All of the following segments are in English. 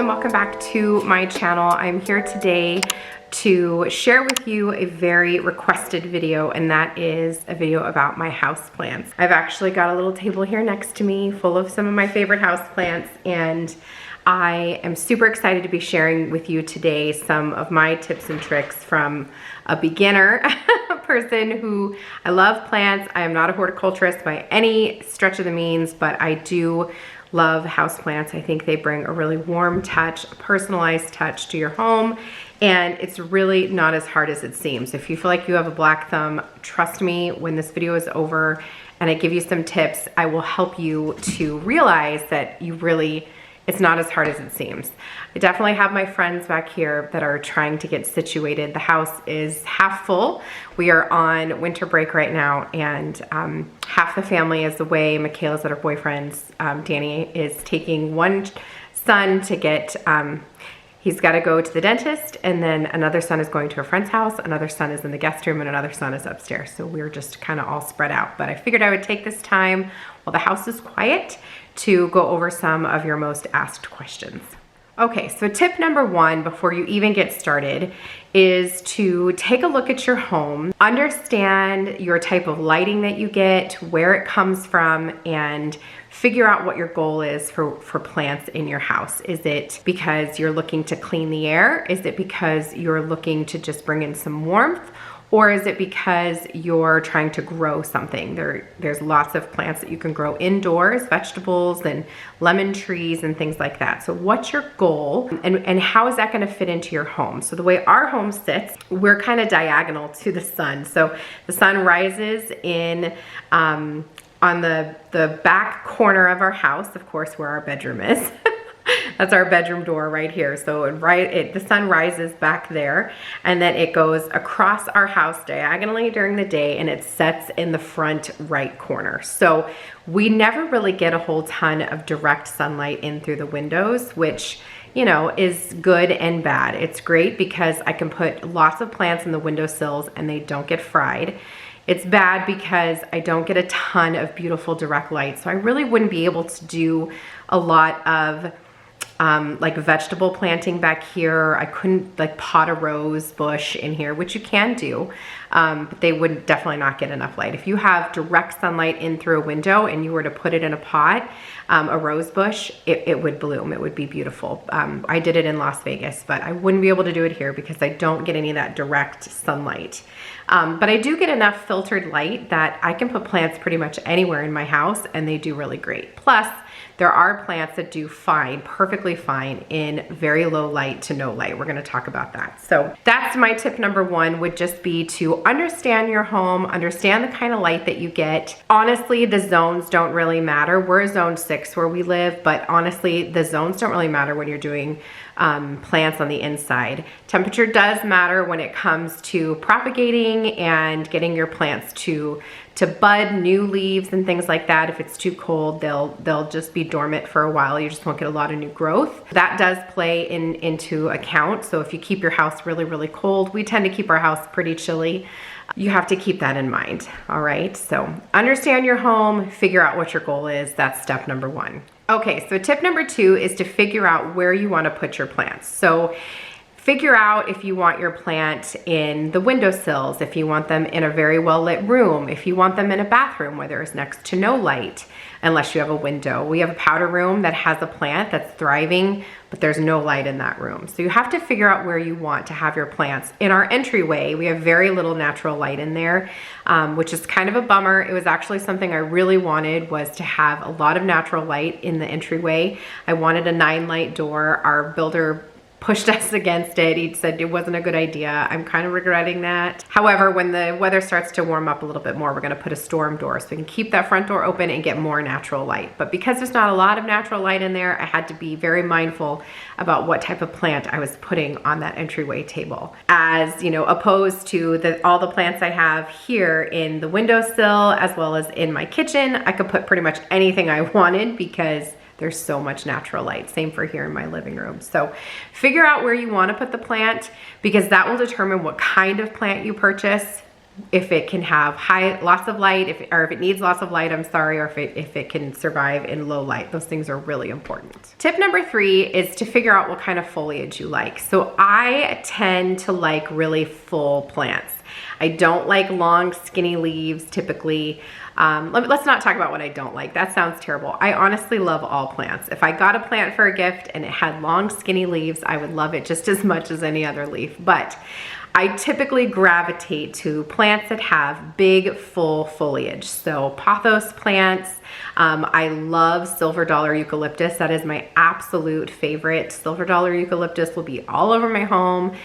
welcome back to my channel. I'm here today to share with you a very requested video, and that is a video about my houseplants. I've actually got a little table here next to me full of some of my favorite houseplants, and I am super excited to be sharing with you today some of my tips and tricks from a beginner person who, I love plants. I am not a horticulturist by any stretch of the means, but I do love houseplants. I think they bring a really warm touch, a personalized touch to your home, and it's really not as hard as it seems. If you feel like you have a black thumb, trust me, when this video is over and I give you some tips, I will help you to realize that it's not as hard as it seems. I definitely have my friends back here that are trying to get situated. The house is half full. We are on winter break right now, and half the family is away. Michaela's at her boyfriend's. Danny is taking one son to get, he's got to go to the dentist, and then another son is going to a friend's house, another son is in the guest room, and another son is upstairs. So we're just kind of all spread out. But I figured I would take this time while the house is quiet to go over some of your most asked questions. Okay, so tip number one before you even get started is to take a look at your home, understand your type of lighting that you get, where it comes from, and figure out what your goal is for plants in your house. Is it because you're looking to clean the air? Is it because you're looking to just bring in some warmth? Or is it because you're trying to grow something? There's lots of plants that you can grow indoors, vegetables and lemon trees and things like that. So what's your goal, and how is that gonna fit into your home? So the way our home sits, we're kind of diagonal to the sun. So the sun rises in on the back corner of our house, of course, where our bedroom is. That's our bedroom door right here. So the sun rises back there, and then it goes across our house diagonally during the day, and it sets in the front right corner. So we never really get a whole ton of direct sunlight in through the windows, which, you know, is good and bad. It's great because I can put lots of plants in the windowsills and they don't get fried. It's bad because I don't get a ton of beautiful direct light. So I really wouldn't be able to do a lot of like vegetable planting back here. I couldn't like pot a rose bush in here, which you can do, but they would definitely not get enough light. If you have direct sunlight in through a window and you were to put it in a pot, a rose bush, it would bloom. It would be beautiful. I did it in Las Vegas, but I wouldn't be able to do it here because I don't get any of that direct sunlight. But I do get enough filtered light that I can put plants pretty much anywhere in my house and they do really great. Plus, there are plants that do fine, perfectly fine in very low light to no light. We're gonna talk about that. So that's my tip number one, would just be to understand your home, understand the kind of light that you get. Honestly, the zones don't really matter. We're a zone 6 where we live, but honestly, the zones don't really matter when you're doing plants on the inside. Temperature does matter when it comes to propagating and getting your plants to bud new leaves and things like that. If it's too cold, they'll just be dormant for a while. You just won't get a lot of new growth. That does play into account. So if you keep your house really, really cold, we tend to keep our house pretty chilly. You have to keep that in mind, all right? So understand your home, figure out what your goal is. That's step number one. Okay, so tip number two is to figure out where you want to put your plants. So figure out if you want your plant in the windowsills, if you want them in a very well lit room, if you want them in a bathroom where there's next to no light, unless you have a window. We have a powder room that has a plant that's thriving, but there's no light in that room. So you have to figure out where you want to have your plants. In our entryway, we have very little natural light in there, which is kind of a bummer. It was actually something I really wanted, was to have a lot of natural light in the entryway. I wanted a 9-light door. Our builder pushed us against it. He said it wasn't a good idea. I'm kind of regretting that. However, when the weather starts to warm up a little bit more, we're gonna put a storm door so we can keep that front door open and get more natural light. But because there's not a lot of natural light in there, I had to be very mindful about what type of plant I was putting on that entryway table. As you know, opposed to all the plants I have here in the windowsill, as well as in my kitchen, I could put pretty much anything I wanted because there's so much natural light. Same for here in my living room. So figure out where you want to put the plant, because that will determine what kind of plant you purchase. if it can have lots of light, or if it needs lots of light, I'm sorry, or if it can survive in low light. Those things are really important. Tip number 3 is to figure out what kind of foliage you like. So I tend to like really full plants. I don't like long, skinny leaves typically. Let's not talk about what I don't like. That sounds terrible. I honestly love all plants. If I got a plant for a gift and it had long, skinny leaves, I would love it just as much as any other leaf. But I typically gravitate to plants that have big, full foliage. So pothos plants. I love silver dollar eucalyptus. That is my absolute favorite. Silver dollar eucalyptus will be all over my home,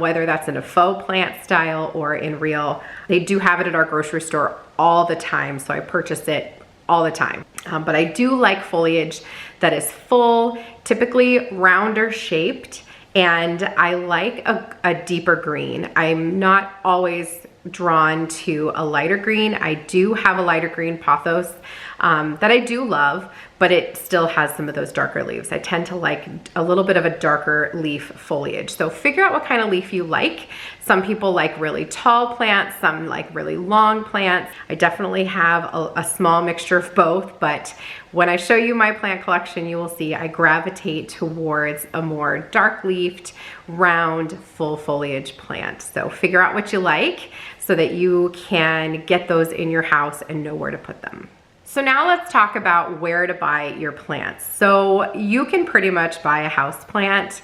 whether that's in a faux plant style or in real. They do have it at our grocery store all the time, so I purchase it all the time. But I do like foliage that is full, typically rounder shaped, and I like a deeper green. I'm not always drawn to a lighter green. I do have a lighter green pothos that I do love, but it still has some of those darker leaves. I tend to like a little bit of a darker leaf foliage. So figure out what kind of leaf you like. Some people like really tall plants, some like really long plants. I definitely have a small mixture of both, but when I show you my plant collection, you will see I gravitate towards a more dark leafed, round, full foliage plant. So figure out what you like so that you can get those in your house and know where to put them. So now let's talk about where to buy your plants. So you can pretty much buy a house plant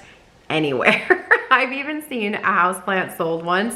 anywhere. I've even seen a house plant sold once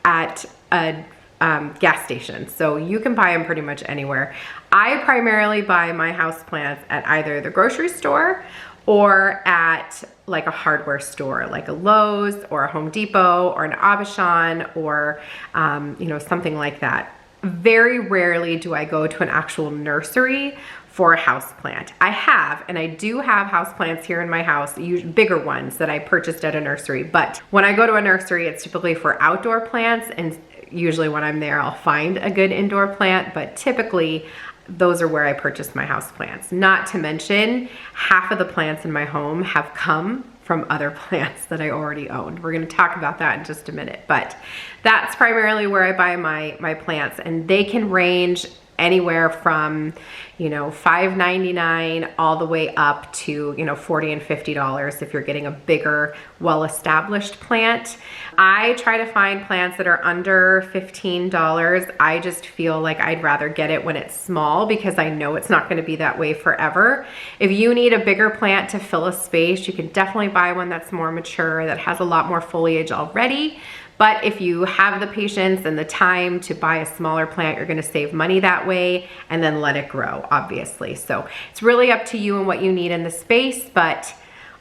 at a gas station. So you can buy them pretty much anywhere. I primarily buy my house plants at either the grocery store or at like a hardware store, like a Lowe's or a Home Depot or an Auchan or you know, something like that. Very rarely do I go to an actual nursery for a house plant. I have, and I do have house plants here in my house, bigger ones that I purchased at a nursery. But when I go to a nursery, it's typically for outdoor plants, and usually when I'm there, I'll find a good indoor plant, but typically those are where I purchased my house plants. Not to mention, half of the plants in my home have come from other plants that I already owned. We're gonna talk about that in just a minute, but that's primarily where I buy my plants, and they can range anywhere from, you know, $5.99 all the way up to, you know, $40 and $50 if you're getting a bigger, well-established plant. I try to find plants that are under $15. I just feel like I'd rather get it when it's small because I know it's not going to be that way forever. If you need a bigger plant to fill a space, you can definitely buy one that's more mature, that has a lot more foliage already. But if you have the patience and the time to buy a smaller plant, you're gonna save money that way and then let it grow, obviously. So it's really up to you and what you need in the space, but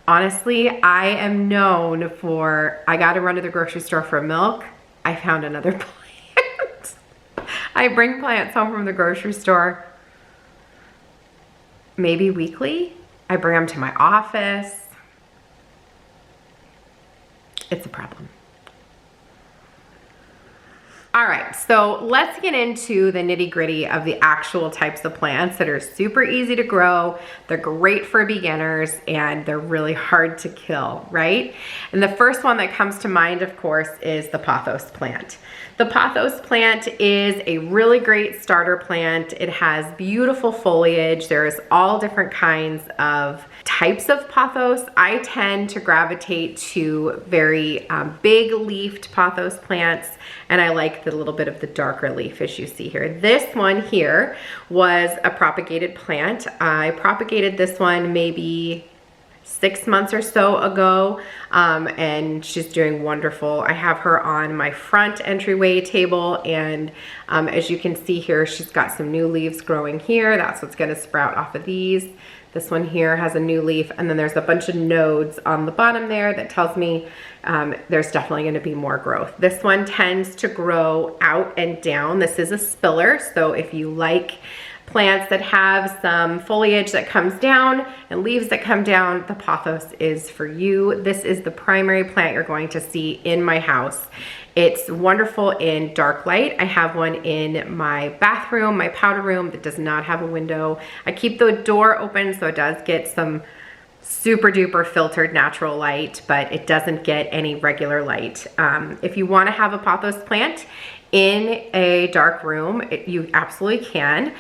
honestly, I am known for, I gotta run to the grocery store for milk. I found another plant. I bring plants home from the grocery store maybe weekly. I bring them to my office. It's a problem. All right, so let's get into the nitty gritty of the actual types of plants that are super easy to grow. They're great for beginners and they're really hard to kill, right? And the first one that comes to mind, of course, is the pothos plant. The pothos plant is a really great starter plant. It has beautiful foliage. There's all different kinds of types of pothos. I tend to gravitate to very big leafed pothos plants, and I like the little bit of the darker leaf as you see here. This one here was a propagated plant. I propagated this one maybe 6 months or so ago, and she's doing wonderful. I have her on my front entryway table, and as you can see here, she's got some new leaves growing here. That's what's gonna sprout off of these. This one here has a new leaf, and then there's a bunch of nodes on the bottom there that tells me there's definitely gonna be more growth. This one tends to grow out and down. This is a spiller, so if you like plants that have some foliage that comes down and leaves that come down, the pothos is for you. This is the primary plant you're going to see in my house. It's wonderful in dark light. I have one in my bathroom, my powder room that does not have a window. I keep the door open so it does get some super duper filtered natural light, but it doesn't get any regular light. If you want to have a pothos plant in a dark room, you absolutely can.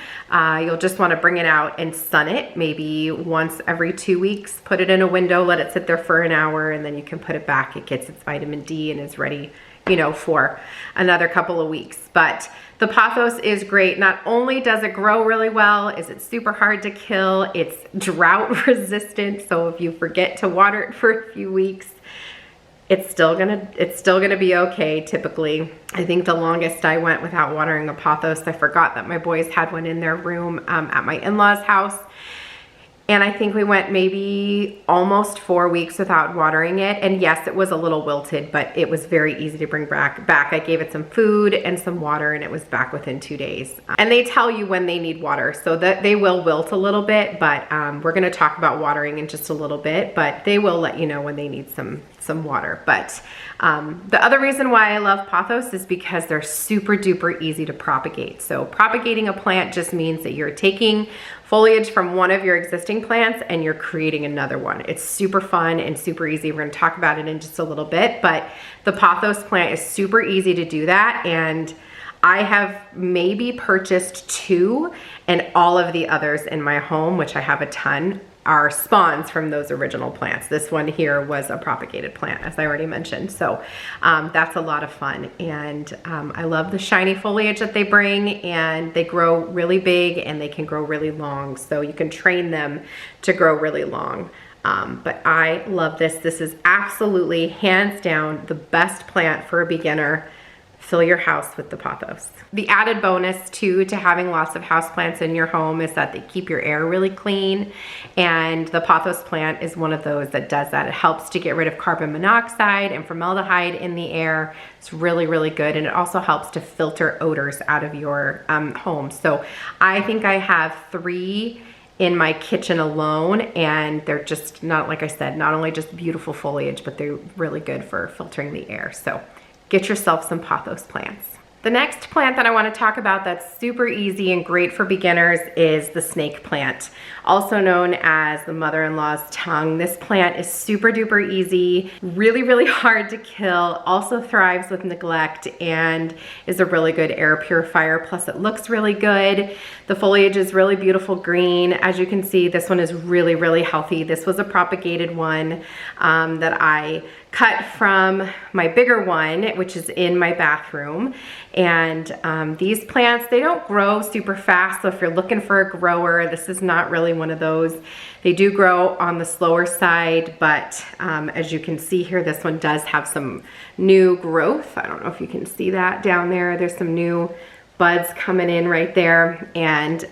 You'll just want to bring it out and sun it maybe once every 2 weeks. Put it in a window, let it sit there for an hour, and then you can put it back. It gets its vitamin D and is ready, you know, for another couple of weeks. But the pothos is great. Not only does it grow really well, is it super hard to kill, it's drought resistant. So if you forget to water it for a few weeks, it's still gonna be okay typically. I think the longest I went without watering a pothos, I forgot that my boys had one in their room at my in-laws' house. And I think we went maybe almost 4 weeks without watering it. And yes, it was a little wilted, but it was very easy to bring back. I gave it some food and some water, and it was back within 2 days. And they tell you when they need water, so that they will wilt a little bit, but we're gonna talk about watering in just a little bit, but they will let you know when they need some water. But the other reason why I love pothos is because they're super duper easy to propagate. So propagating a plant just means that you're taking foliage from one of your existing plants and you're creating another one. It's super fun and super easy. We're gonna talk about it in just a little bit, but the pothos plant is super easy to do that. And I have maybe purchased 2, and all of the others in my home, which I have a ton, are spawns from those original plants. This one here was a propagated plant, as I already mentioned. So that's a lot of fun. And I love the shiny foliage that they bring, and they grow really big and they can grow really long. So you can train them to grow really long. But I love this. This is absolutely hands down the best plant for a beginner. Fill your house with the pothos. The added bonus too to having lots of houseplants in your home is that they keep your air really clean, and the pothos plant is one of those that does that. It helps to get rid of carbon monoxide and formaldehyde in the air. It's really, really good, and it also helps to filter odors out of your home. So I think I have 3 in my kitchen alone, and they're just not, like I said, not only just beautiful foliage, but they're really good for filtering the air. So get yourself some pothos plants. The next plant that I want to talk about that's super easy and great for beginners is the snake plant, also known as the mother-in-law's tongue. This plant is super duper easy, really, really hard to kill, also thrives with neglect, and is a really good air purifier. Plus it looks really good. The foliage is really beautiful green. As you can see, this one is really, really healthy. This was a propagated one that I cut from my bigger one, which is in my bathroom. And these plants, they don't grow super fast. So if you're looking for a grower, this is not really one of those. They do grow on the slower side, but as you can see here, this one does have some new growth. I don't know if you can see that down there. There's some new buds coming in right there. And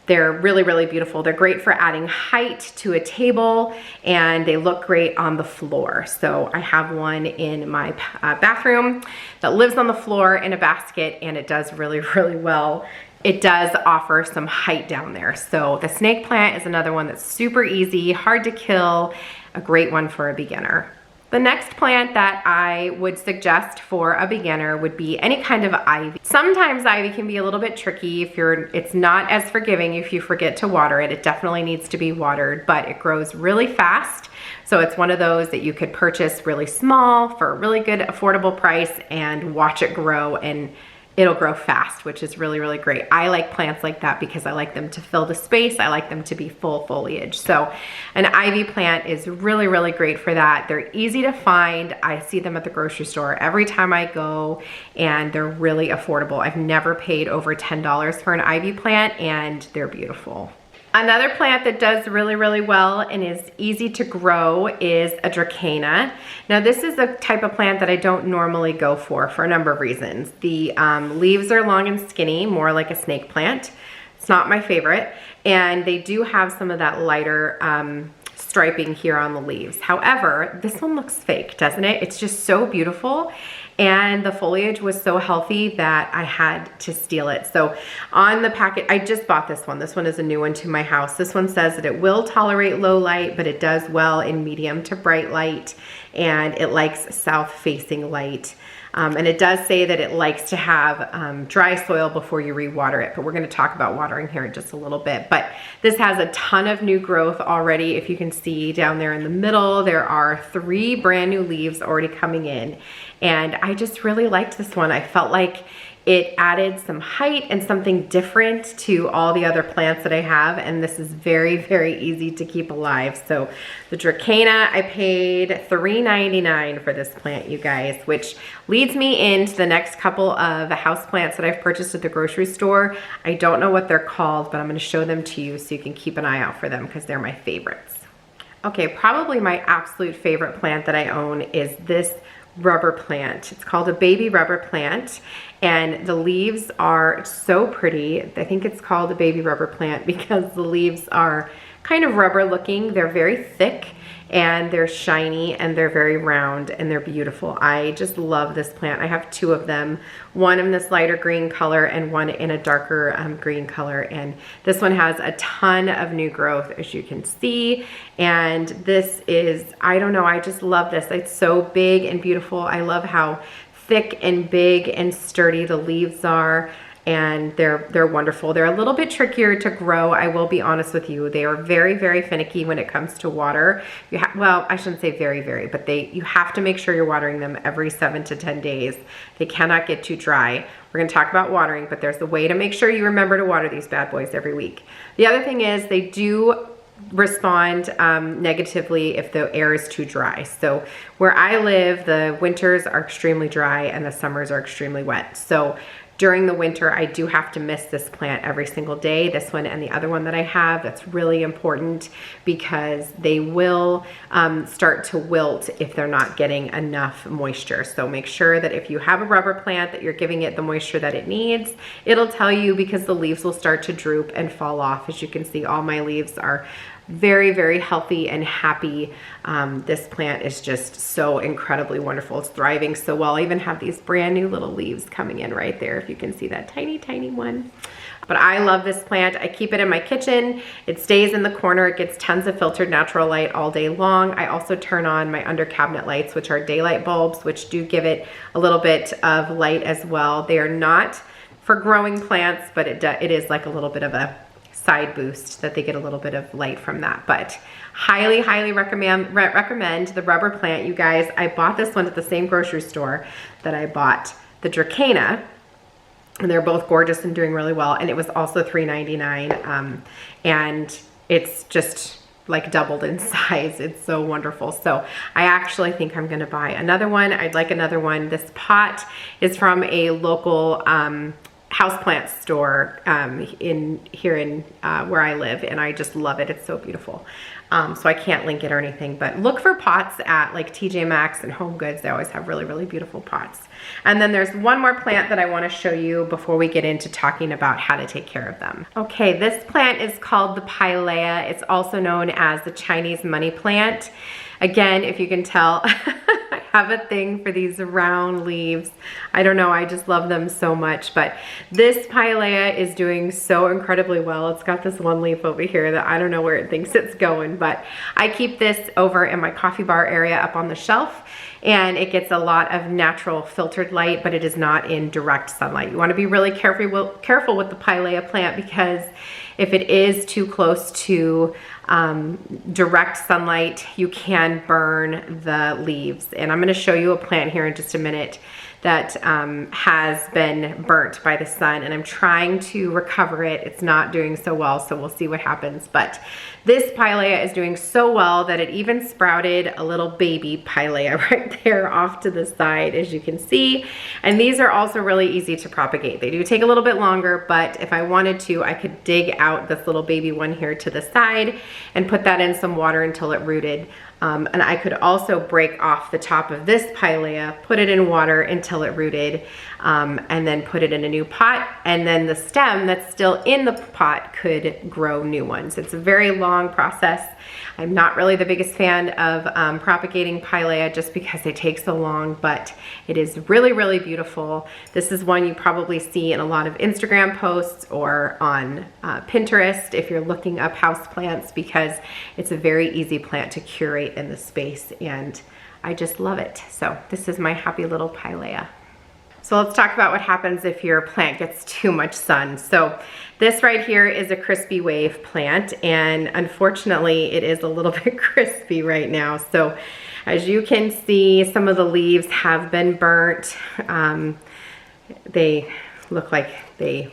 they're really, really beautiful. They're great for adding height to a table, and they look great on the floor. So I have one in my bathroom that lives on the floor in a basket, and it does really, really well. It does offer some height down there. So the snake plant is another one that's super easy, hard to kill, a great one for a beginner. The next plant that I would suggest for a beginner would be any kind of ivy. Sometimes ivy can be a little bit tricky if it's not as forgiving if you forget to water it. It definitely needs to be watered, but it grows really fast. So it's one of those that you could purchase really small for a really good affordable price and watch it grow, and it'll grow fast, which is really, really great. I like plants like that because I like them to fill the space. I like them to be full foliage. So an ivy plant is really, really great for that. They're easy to find. I see them at the grocery store every time I go, and they're really affordable. I've never paid over $10 for an ivy plant, and they're beautiful. Another plant that does really, really well and is easy to grow is a dracena. Now this is a type of plant that I don't normally go for a number of reasons. The leaves are long and skinny, more like a snake plant. It's not my favorite. And they do have some of that lighter striping here on the leaves. However, this one looks fake, doesn't it? It's just so beautiful. And the foliage was so healthy that I had to steal it. So on the packet, I just bought this one. This one is a new one to my house. This one says that it will tolerate low light, but it does well in medium to bright light, and it likes south-facing light. And it does say that it likes to have dry soil before you re-water it, but we're gonna talk about watering here in just a little bit. But this has a ton of new growth already. If you can see down there in the middle, there are 3 brand new leaves already coming in. And I just really liked this one. I felt like it added some height and something different to all the other plants that I have, and this is very, very easy to keep alive. So the Dracaena, I paid $3.99 for this plant, you guys, which leads me into the next couple of houseplants that I've purchased at the grocery store. I don't know what they're called, but I'm gonna show them to you so you can keep an eye out for them because they're my favorites. Okay, probably my absolute favorite plant that I own is this rubber plant. It's called a baby rubber plant, and the leaves are so pretty. I think it's called a baby rubber plant because the leaves are kind of rubber looking. They're very thick and they're shiny and they're very round and they're beautiful. I just love this plant. I have 2 of them, one in this lighter green color and one in a darker green color. And this one has a ton of new growth, as you can see. And this is, I don't know, I just love this. It's so big and beautiful. I love how thick and big and sturdy the leaves are. And they're wonderful. They're a little bit trickier to grow, I will be honest with you. They are very, very finicky when it comes to water. Well, I shouldn't say very, very, but you have to make sure you're watering them every 7 to 10 days. They cannot get too dry. We're gonna talk about watering, but there's a way to make sure you remember to water these bad boys every week. The other thing is they do respond negatively if the air is too dry. So where I live, the winters are extremely dry and the summers are extremely wet. So during the winter, I do have to mist this plant every single day, this one and the other one that I have. That's really important because they will start to wilt if they're not getting enough moisture. So make sure that if you have a rubber plant that you're giving it the moisture that it needs. It'll tell you because the leaves will start to droop and fall off. As you can see, all my leaves are very, very healthy and happy. This plant is just so incredibly wonderful. It's thriving so well. I even have these brand new little leaves coming in right there, if you can see that tiny, tiny one. But I love this plant. I keep it in my kitchen. It stays in the corner. It gets tons of filtered natural light all day long. I also turn on my under cabinet lights, which are daylight bulbs, which do give it a little bit of light as well. They are not for growing plants, but it is like a little bit of a side boost that they get a little bit of light from that. But highly, highly recommend the rubber plant, you guys. I bought this one at the same grocery store that I bought the Dracaena, and they're both gorgeous and doing really well. And it was also $3.99, and it's just like doubled in size. It's so wonderful. So I actually think I'm gonna buy another one. I'd like another one. This pot is from a local houseplant store here in where I live, and I just love it. It's so beautiful. So I can't link it or anything, but look for pots at like TJ Maxx and Home Goods. They always have really, really beautiful pots. And then there's one more plant that I want to show you before we get into talking about how to take care of them. Okay, this plant is called the Pilea. It's also known as the Chinese money plant. Again, if you can tell, I have a thing for these round leaves. I don't know, I just love them so much. But this Pilea is doing so incredibly well. It's got this one leaf over here that I don't know where it thinks it's going, but I keep this over in my coffee bar area up on the shelf, and it gets a lot of natural filtered light, but it is not in direct sunlight. You want to be really careful with the Pilea plant, because if it is too close to direct sunlight, you can burn the leaves. And I'm going to show you a plant here in just a minute that has been burnt by the sun, and I'm trying to recover it. It's not doing so well, so we'll see what happens. But this Pilea is doing so well that it even sprouted a little baby Pilea right there off to the side, as you can see. And these are also really easy to propagate. They do take a little bit longer, but if I wanted to, I could dig out this little baby one here to the side and put that in some water until it rooted. And I could also break off the top of this Pilea, put it in water until it rooted, and then put it in a new pot. And then the stem that's still in the pot could grow new ones. It's a very long process. I'm not really the biggest fan of propagating Pilea just because they take so long, but it is really, really beautiful. This is one you probably see in a lot of Instagram posts or on Pinterest if you're looking up houseplants, because it's a very easy plant to curate in the space, and I just love it. So this is my happy little Pilea. So let's talk about what happens if your plant gets too much sun. So this right here is a crispy wave plant, and unfortunately it is a little bit crispy right now. So as you can see, some of the leaves have been burnt. They look like they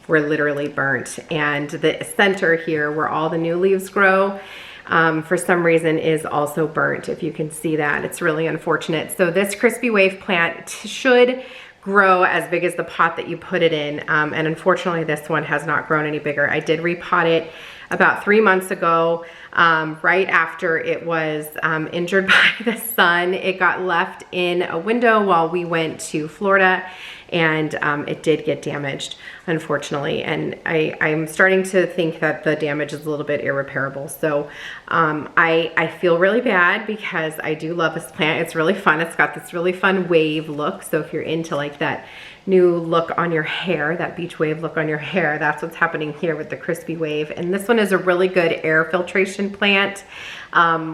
were literally burnt, and the center here where all the new leaves grow, for some reason is also burnt. If you can see that, it's really unfortunate. So this crispy wave plant should grow as big as the pot that you put it in, and unfortunately this one has not grown any bigger. I did repot it about 3 months ago, right after it was injured by the sun. It got left in a window while we went to Florida, and it did get damaged, unfortunately. And I'm starting to think that the damage is a little bit irreparable. So I feel really bad because I do love this plant. It's really fun. It's got this really fun wave look. So if you're into like that new look on your hair, that beach wave look on your hair, that's what's happening here with the crispy wave. And this one is a really good air filtration plant,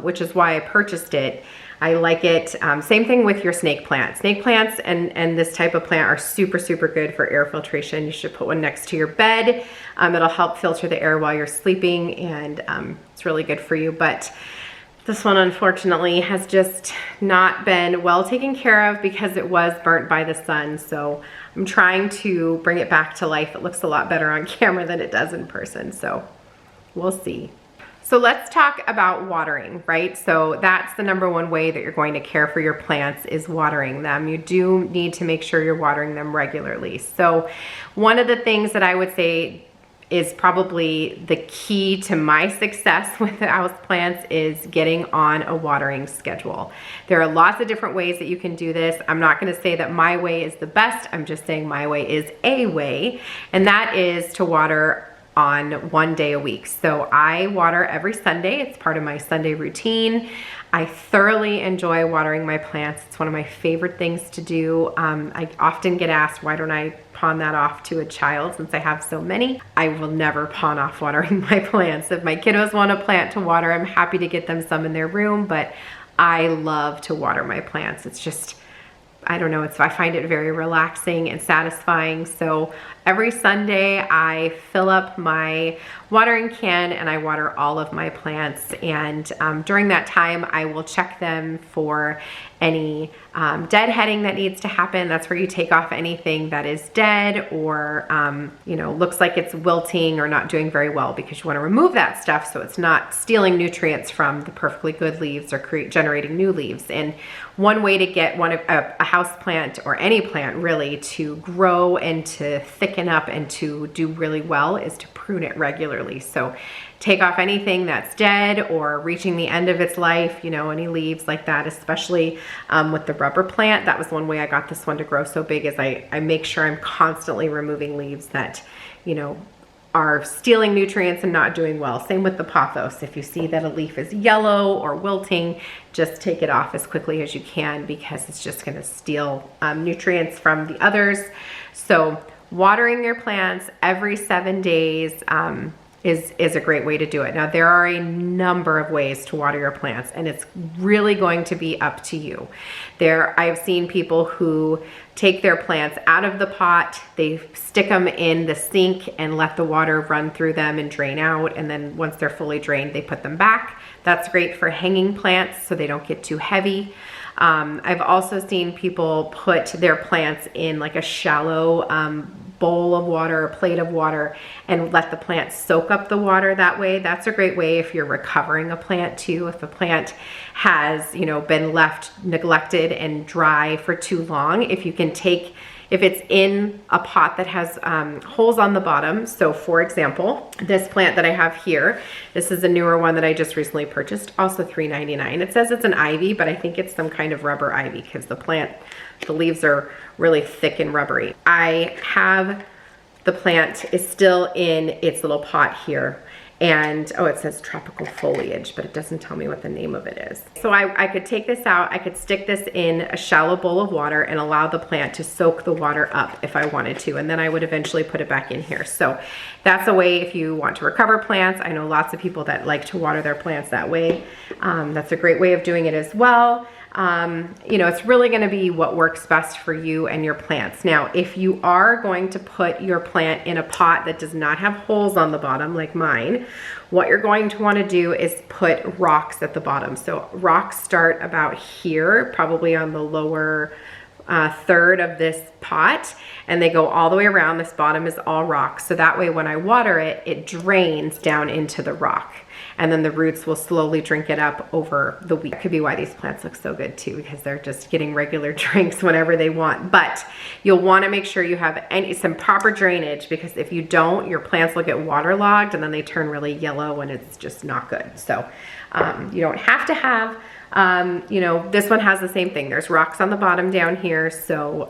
which is why I purchased it. I like it. Same thing with your snake plant. Snake plants and this type of plant are super, super good for air filtration. You should put one next to your bed. It'll help filter the air while you're sleeping, and it's really good for you. But this one, unfortunately, has just not been well taken care of because it was burnt by the sun. So I'm trying to bring it back to life. It looks a lot better on camera than it does in person. So we'll see. So let's talk about watering, right? So that's the number one way that you're going to care for your plants is watering them. You do need to make sure you're watering them regularly. So one of the things that I would say is probably the key to my success with the houseplants is getting on a watering schedule. There are lots of different ways that you can do this. I'm not gonna say that my way is the best. I'm just saying my way is a way, and that is to water on 1 day a week. So I water every Sunday. It's part of my Sunday routine. I thoroughly enjoy watering my plants. It's one of my favorite things to do. I often get asked, why don't I pawn that off to a child since I have so many? I will never pawn off watering my plants. If my kiddos want a plant to water, I'm happy to get them some in their room, but I love to water my plants. It's just, I don't know, I find it very relaxing and satisfying. So every Sunday I fill up my watering can and I water all of my plants. And during that time, I will check them for any deadheading that needs to happen. That's where you take off anything that is dead or you know, looks like it's wilting or not doing very well, because you want to remove that stuff so it's not stealing nutrients from the perfectly good leaves or generating new leaves. And one way to get a house plant or any plant really to grow and to thicken up and to do really well is to prune it regularly. So take off anything that's dead or reaching the end of its life, you know, any leaves like that, especially with the rubber plant. That was one way I got this one to grow so big, is I make sure I'm constantly removing leaves that, you know, are stealing nutrients and not doing well. Same with the pothos. If you see that a leaf is yellow or wilting, just take it off as quickly as you can, because it's just gonna steal nutrients from the others. So watering your plants every 7 days is a great way to do it. Now, there are a number of ways to water your plants, and it's really going to be up to you. I've seen people who take their plants out of the pot, they stick them in the sink and let the water run through them and drain out, and then once they're fully drained, they put them back. That's great for hanging plants so they don't get too heavy. I've also seen people put their plants in like a shallow bowl of water, a plate of water, and let the plant soak up the water that way. That's a great way if you're recovering a plant too. If a plant has, you know, been left neglected and dry for too long, if it's in a pot that has holes on the bottom. So for example, this plant that I have here, this is a newer one that I just recently purchased, also $3.99. It says it's an ivy, but I think it's some kind of rubber ivy because the leaves are really thick and rubbery. I have the plant is still in its little pot here. And, oh, it says tropical foliage, but it doesn't tell me what the name of it is. So I could take this out, I could stick this in a shallow bowl of water and allow the plant to soak the water up if I wanted to, and then I would eventually put it back in here. So that's a way if you want to recover plants. I know lots of people that like to water their plants that way. That's a great way of doing it as well. You know, it's really going to be what works best for you and your plants. Now, if you are going to put your plant in a pot that does not have holes on the bottom like mine, what you're going to want to do is put rocks at the bottom. So rocks start about here, probably on the lower third of this pot, and they go all the way around. This bottom is all rocks. So that way when I water it, it drains down into the rock, and then the roots will slowly drink it up over the week. That could be why these plants look so good too, because they're just getting regular drinks whenever they want. But you'll want to make sure you have some proper drainage, because if you don't, your plants will get waterlogged and then they turn really yellow and it's just not good. So you don't have to have, you know, this one has the same thing. There's rocks on the bottom down here, so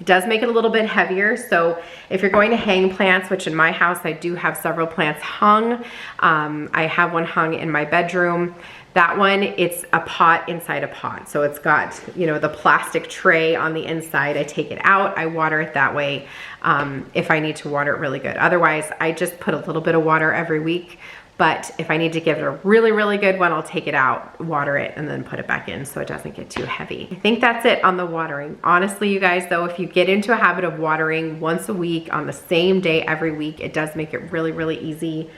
it does make it a little bit heavier. So if you're going to hang plants, which in my house I do have several plants hung, I have one hung in my bedroom. That one, it's a pot inside a pot. So it's got, you know, the plastic tray on the inside. I take it out, I water it that way if I need to water it really good. Otherwise, I just put a little bit of water every week. But if I need to give it a really, really good one, I'll take it out, water it, and then put it back in so it doesn't get too heavy. I think that's it on the watering. Honestly, you guys, though, if you get into a habit of watering once a week on the same day every week, it does make it really, really easy,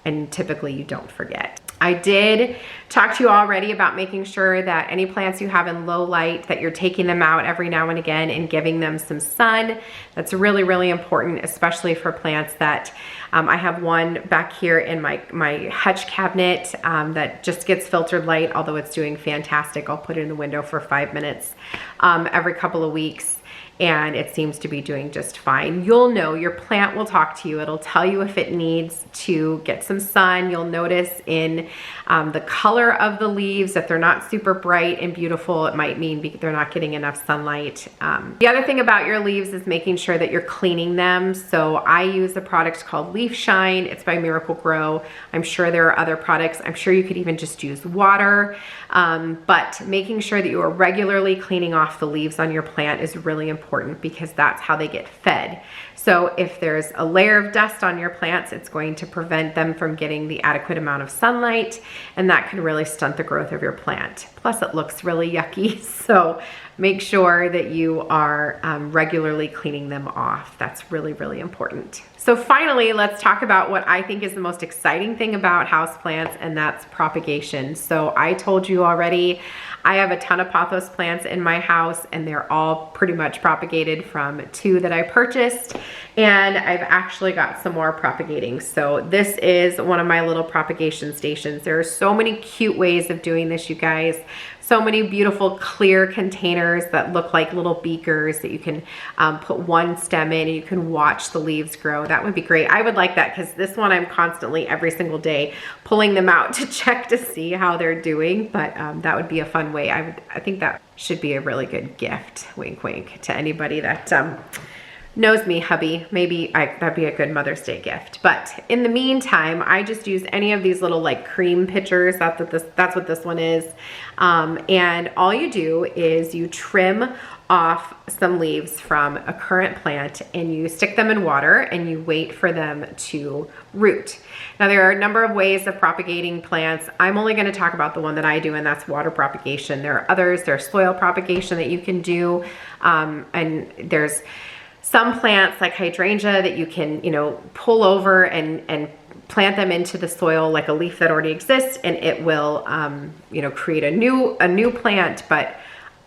and typically you don't forget. I did talk to you already about making sure that any plants you have in low light, that you're taking them out every now and again and giving them some sun. That's really, really important, especially for plants that I have one back here in my hutch cabinet that just gets filtered light, although it's doing fantastic. I'll put it in the window for 5 minutes every couple of weeks, and it seems to be doing just fine. You'll know, your plant will talk to you. It'll tell you if it needs to get some sun. You'll notice in the color of the leaves that they're not super bright and beautiful. It might mean they're not getting enough sunlight. The other thing about your leaves is making sure that you're cleaning them. So I use a product called Leaf Shine. It's by Miracle Grow. I'm sure there are other products. I'm sure you could even just use water. But making sure that you are regularly cleaning off the leaves on your plant is really important, because that's how they get fed. So if there's a layer of dust on your plants, it's going to prevent them from getting the adequate amount of sunlight, and that can really stunt the growth of your plant. Plus it looks really yucky, so make sure that you are regularly cleaning them off. That's really, really important. So finally, let's talk about what I think is the most exciting thing about houseplants, and that's propagation. So I told you already, I have a ton of pothos plants in my house, and they're all pretty much propagated from 2 that I purchased, and I've actually got some more propagating. So this is one of my little propagation stations. There are so many cute ways of doing this, you guys. So many beautiful clear containers that look like little beakers that you can put one stem in and you can watch the leaves grow. That would be great. I would like that, because this one I'm constantly every single day pulling them out to check to see how they're doing. But that would be a fun way. I think that should be a really good gift, wink wink, to anybody that knows me, hubby. Maybe that'd be a good Mother's Day gift. But in the meantime, I just use any of these little like cream pitchers. That's what this one is. And all you do is you trim off some leaves from a current plant, and you stick them in water and you wait for them to root. Now there are a number of ways of propagating plants. I'm only going to talk about the one that I do, and that's water propagation. There are others. There's soil propagation that you can do, and there's some plants like hydrangea that you can, you know, pull over and plant them into the soil like a leaf that already exists, and it will, you know, create a new plant. But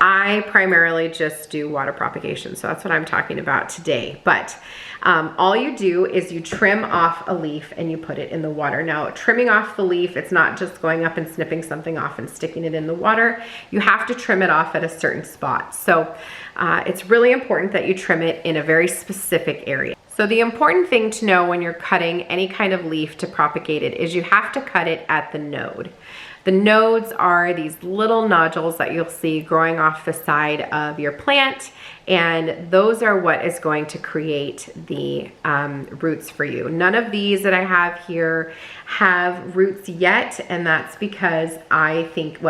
I primarily just do water propagation, so that's what I'm talking about today. But all you do is you trim off a leaf and you put it in the water. Now, trimming off the leaf, it's not just going up and snipping something off and sticking it in the water. You have to trim it off at a certain spot. So it's really important that you trim it in a very specific area. So the important thing to know when you're cutting any kind of leaf to propagate it is you have to cut it at the node. The nodes are these little nodules that you'll see growing off the side of your plant, and those are what is going to create the roots for you. None of these that I have here have roots yet, and that's because I think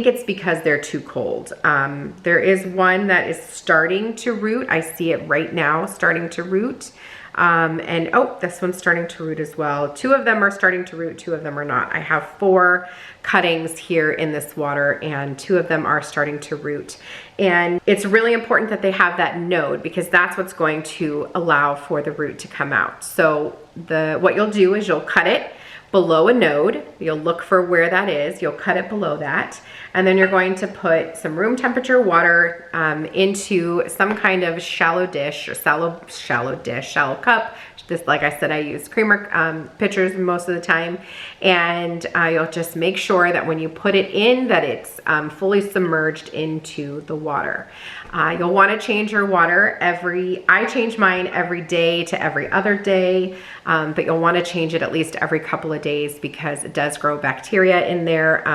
it's because they're too cold. There is one that is starting to root. I see it right now starting to root. And oh, this one's starting to root as well. 2 of them are starting to root, 2 of them are not. I have 4 cuttings here in this water and 2 of them are starting to root. And it's really important that they have that node because that's what's going to allow for the root to come out. So what you'll do is you'll cut it below a node. You'll look for where that is. You'll cut it below that. And then you're going to put some room temperature water into some kind of shallow dish or shallow cup. This, like I said, I use creamer pitchers most of the time. And you'll just make sure that when you put it in that it's fully submerged into the water. You'll want to change your water I change mine every day to every other day, but you'll want to change it at least every couple of days because it does grow bacteria in there.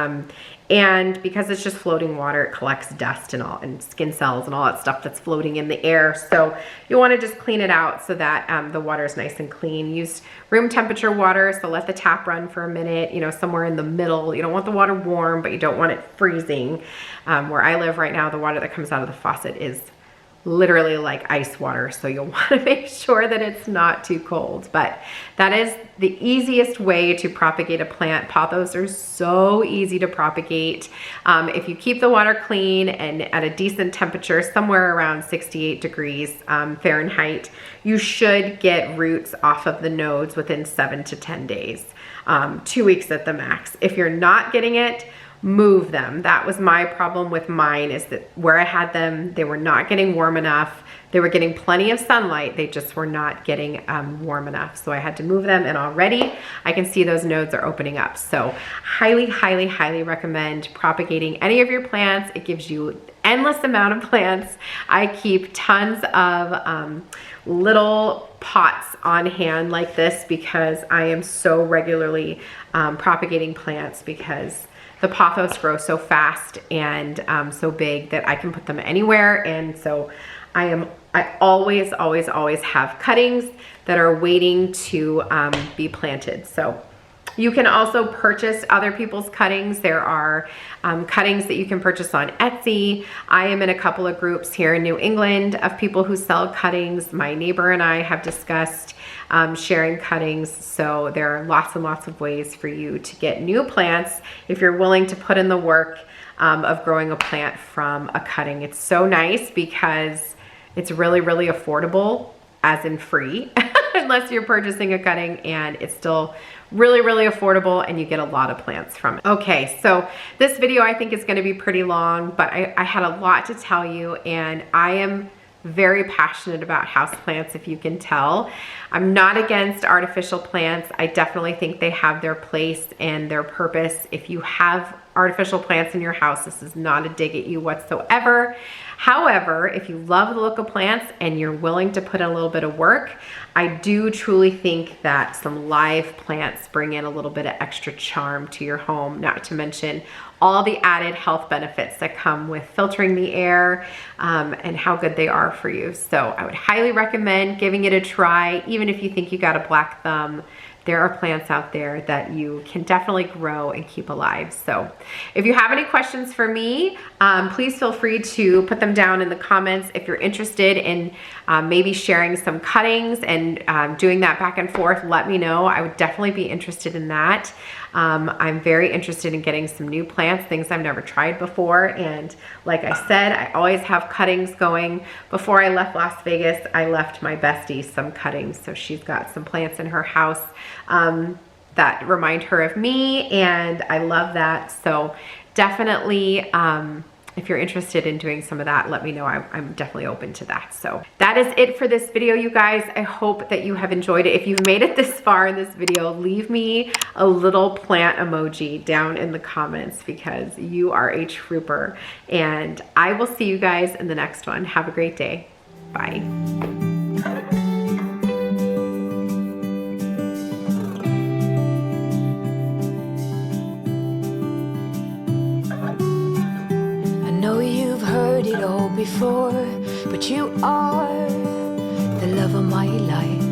And because it's just floating water, it collects dust and skin cells and all that stuff that's floating in the air. So you want to just clean it out so that the water is nice and clean. Use room temperature water, so let the tap run for a minute, you know, somewhere in the middle. You don't want the water warm, but you don't want it freezing. Where I live right now, the water that comes out of the faucet is literally like ice water, so you'll want to make sure that it's not too cold. But that is the easiest way to propagate a plant. Pothos are so easy to propagate. If you keep the water clean and at a decent temperature, somewhere around 68 degrees Fahrenheit, you should get roots off of the nodes within 7 to 10 days, 2 weeks at the max. If you're not getting it, move them. That was my problem with mine, is that where I had them, they were not getting warm enough. They were getting plenty of sunlight. They just were not getting warm enough. So I had to move them, and already I can see those nodes are opening up. So highly, highly, highly recommend propagating any of your plants. It gives you endless amount of plants. I keep tons of little pots on hand like this because I am so regularly propagating plants because the pothos grow so fast and so big that I can put them anywhere. And so I always, always, always have cuttings that are waiting to be planted. So you can also purchase other people's cuttings. There are cuttings that you can purchase on Etsy. I am in a couple of groups here in New England of people who sell cuttings. My neighbor and I have discussed sharing cuttings. So there are lots and lots of ways for you to get new plants if you're willing to put in the work of growing a plant from a cutting. It's so nice because it's really, really affordable, as in free, unless you're purchasing a cutting, and it's still really, really affordable and you get a lot of plants from it. Okay, so this video I think is gonna be pretty long, but I had a lot to tell you, and I am very passionate about houseplants, if you can tell. I'm not against artificial plants. I definitely think they have their place and their purpose. If you have artificial plants in your house, this is not a dig at you whatsoever. However, if you love the look of plants and you're willing to put in a little bit of work, I do truly think that some live plants bring in a little bit of extra charm to your home, not to mention all the added health benefits that come with filtering the air and how good they are for you. So I would highly recommend giving it a try. Even if you think you got a black thumb, there are plants out there that you can definitely grow and keep alive. So if you have any questions for me, please feel free to put them down in the comments. If you're interested in maybe sharing some cuttings and doing that back and forth, let me know. I would definitely be interested in that. I'm very interested in getting some new plants, things I've never tried before. And like I said, I always have cuttings going. Before I left Las Vegas, I left my bestie some cuttings. So she's got some plants in her house that remind her of me, and I love that. So definitely, if you're interested in doing some of that, let me know. I'm definitely open to that. So that is it for this video, you guys. I hope that you have enjoyed it. If you've made it this far in this video, leave me a little plant emoji down in the comments because you are a trooper. And I will see you guys in the next one. Have a great day. Bye. It all before, but you are the love of my life.